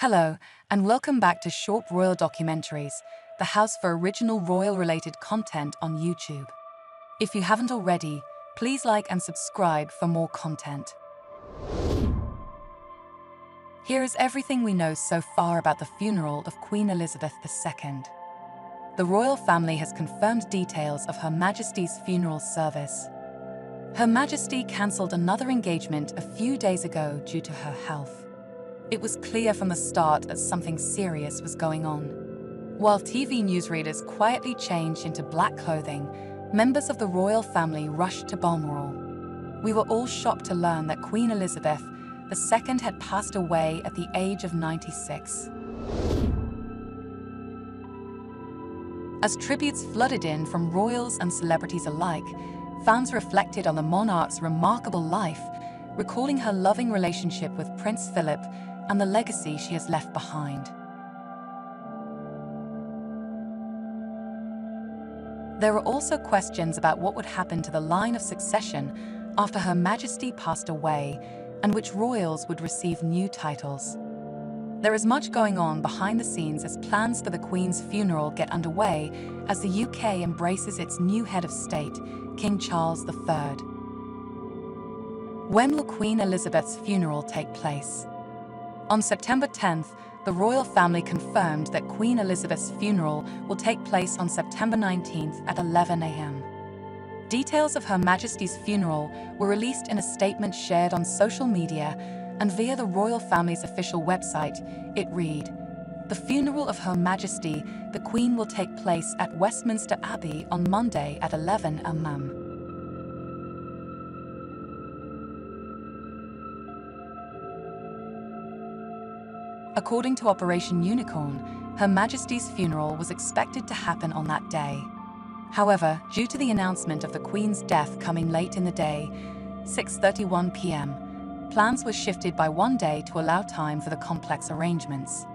Hello, and welcome back to Short Royal Documentaries, the house for original royal-related content on YouTube. If you haven't already, please like and subscribe for more content. Here is everything we know so far about the funeral of Queen Elizabeth II. The royal family has confirmed details of Her Majesty's funeral service. Her Majesty cancelled another engagement a few days ago due to her health. It was clear from the start that something serious was going on. While TV newsreaders quietly changed into black clothing, members of the royal family rushed to Balmoral. We were all shocked to learn that Queen Elizabeth II had passed away at the age of 96. As tributes flooded in from royals and celebrities alike, fans reflected on the monarch's remarkable life, recalling her loving relationship with Prince Philip and the legacy she has left behind. There were also questions about what would happen to the line of succession after Her Majesty passed away and which royals would receive new titles. There is much going on behind the scenes as plans for the Queen's funeral get underway as the UK embraces its new head of state, King Charles III. When will Queen Elizabeth's funeral take place? On September 10th, the royal family confirmed that Queen Elizabeth's funeral will take place on September 19th at 11 a.m. Details of Her Majesty's funeral were released in a statement shared on social media and via the royal family's official website. It read, "The funeral of Her Majesty, the Queen, will take place at Westminster Abbey on Monday at 11 a.m. According to Operation Unicorn, Her Majesty's funeral was expected to happen on that day. However, due to the announcement of the Queen's death coming late in the day, 6:31 p.m., plans were shifted by one day to allow time for the complex arrangements.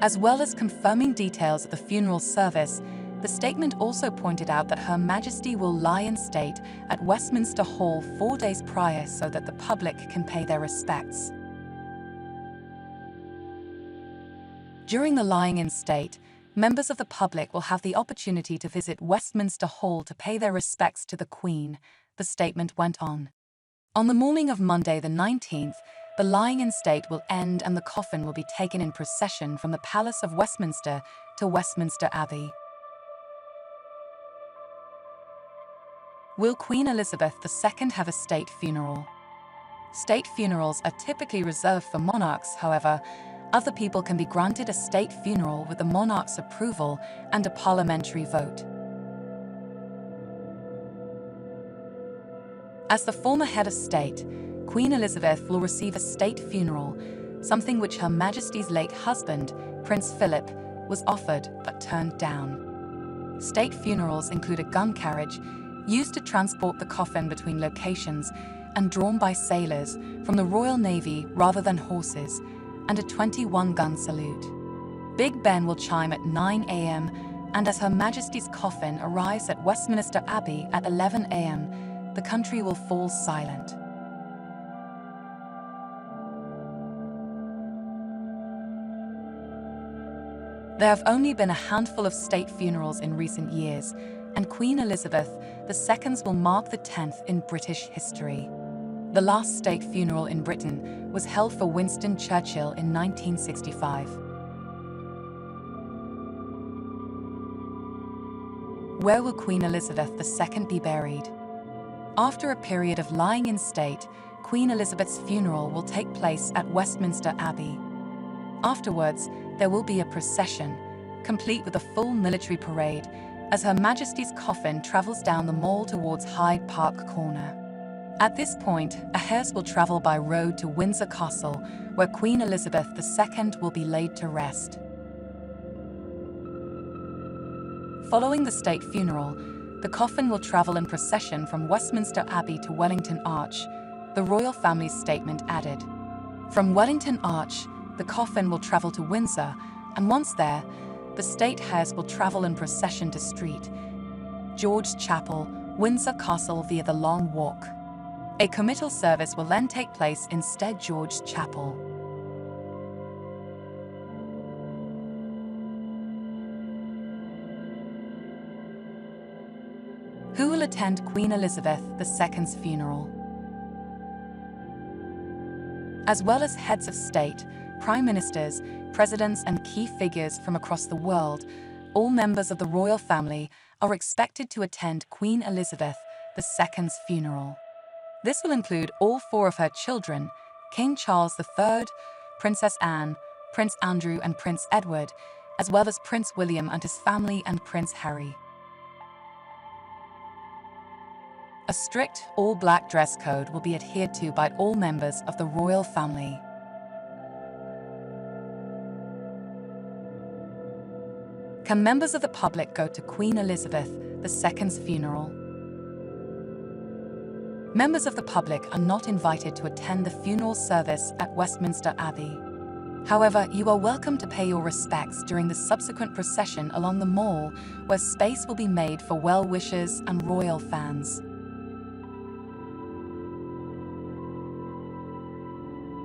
As well as confirming details of the funeral service, the statement also pointed out that Her Majesty will lie in state at Westminster Hall 4 days prior so that the public can pay their respects. During the lying in state, members of the public will have the opportunity to visit Westminster Hall to pay their respects to the Queen, the statement went on. On the morning of Monday the 19th, the lying in state will end and the coffin will be taken in procession from the Palace of Westminster to Westminster Abbey. Will Queen Elizabeth II have a state funeral? State funerals are typically reserved for monarchs, however, other people can be granted a state funeral with the monarch's approval and a parliamentary vote. As the former head of state, Queen Elizabeth will receive a state funeral, something which Her Majesty's late husband, Prince Philip, was offered but turned down. State funerals include a gun carriage used to transport the coffin between locations and drawn by sailors from the Royal Navy rather than horses, and a 21-gun salute. Big Ben will chime at 9 a.m., and as Her Majesty's coffin arrives at Westminster Abbey at 11 a.m., the country will fall silent. There have only been a handful of state funerals in recent years, and Queen Elizabeth II's will mark the 10th in British history. The last state funeral in Britain was held for Winston Churchill in 1965. Where will Queen Elizabeth II be buried? After a period of lying in state, Queen Elizabeth's funeral will take place at Westminster Abbey. Afterwards, there will be a procession, complete with a full military parade, as Her Majesty's coffin travels down the Mall towards Hyde Park Corner. At this point, a hearse will travel by road to Windsor Castle, where Queen Elizabeth II will be laid to rest. Following the state funeral, the coffin will travel in procession from Westminster Abbey to Wellington Arch, the royal family's statement added. From Wellington Arch, the coffin will travel to Windsor, and once there, the state hearse will travel in procession to St. George's Chapel, Windsor Castle via the Long Walk. A committal service will then take place in St. George's Chapel. Who will attend Queen Elizabeth II's funeral? As well as heads of state, prime ministers, presidents, and key figures from across the world, all members of the royal family are expected to attend Queen Elizabeth II's funeral. This will include all 4 of her children, King Charles III, Princess Anne, Prince Andrew, and Prince Edward, as well as Prince William and his family and Prince Harry. A strict all-black dress code will be adhered to by all members of the royal family. Can members of the public go to Queen Elizabeth II's funeral? Members of the public are not invited to attend the funeral service at Westminster Abbey. However, you are welcome to pay your respects during the subsequent procession along the Mall, where space will be made for well-wishers and royal fans.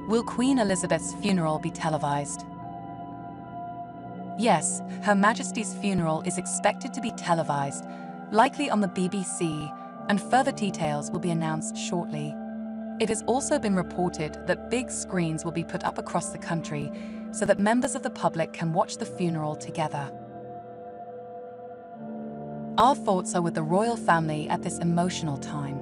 Will Queen Elizabeth's funeral be televised? Yes, Her Majesty's funeral is expected to be televised, likely on the BBC, and further details will be announced shortly. It has also been reported that big screens will be put up across the country so that members of the public can watch the funeral together. Our thoughts are with the royal family at this emotional time.